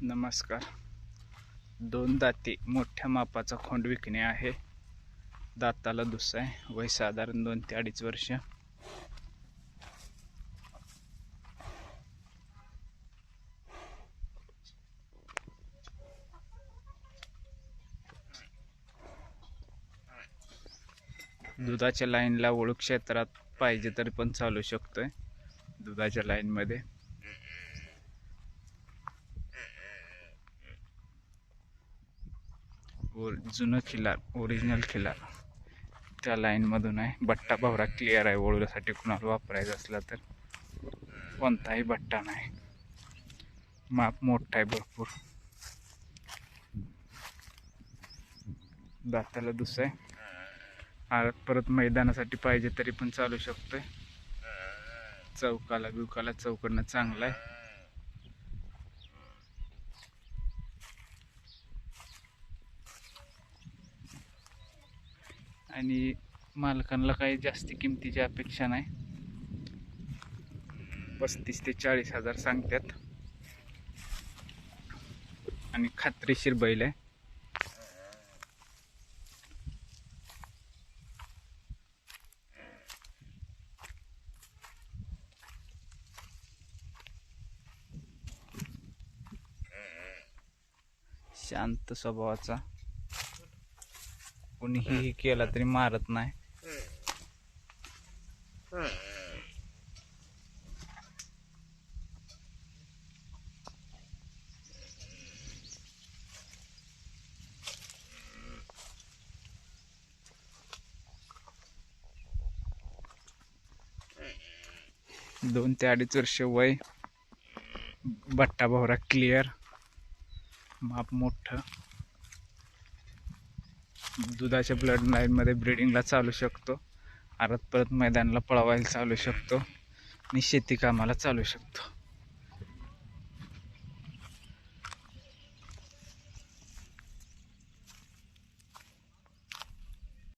नमस्कार. 2 दाती मोठ्या मापाचा खोंड विकणे आहे. दाताला दुसरा आहे. वय साधारण 2 ते 2.5 वर्ष. दुधाच्या लाईनला ओळख क्षेत्रात पाहिजे तरी पण चालू शकतोय. दुधाच्या लाईन मध्ये जुनं खिलार, ओरिजिनल खिलार त्या लाईन मधून आहे. बट्टा भवरा क्लिअर आहे. वळूसाठी कुणाला वापरायचा असला तर कोणताही बट्टा नाही. माप मोठा आहे भरपूर. दाताला दुसरा आहे. परत मैदानासाठी पाहिजे तरी पण चालू शकतोय. चौकाला बिवकाला चौकडनं चांगला आहे. आणि मालकांना काही जास्ती किमतीची अपेक्षा नाही. 35 ते 40 हजार सांगतात. आणि खात्रीशीर बैल आहे. शांत स्वभावाचा, कुणीही केला तरी मारत नाही. दोन ते 2.5 वर्ष वय. बट्टा भवरा क्लिअर. माप मोठं. दुधाच्या ब्लड लाईन मध्ये ब्रीडिंगला चालू शकतो. परत मैदानाला पळवायला चालू शकतो. आणि शेती कामाला चालू शकतो.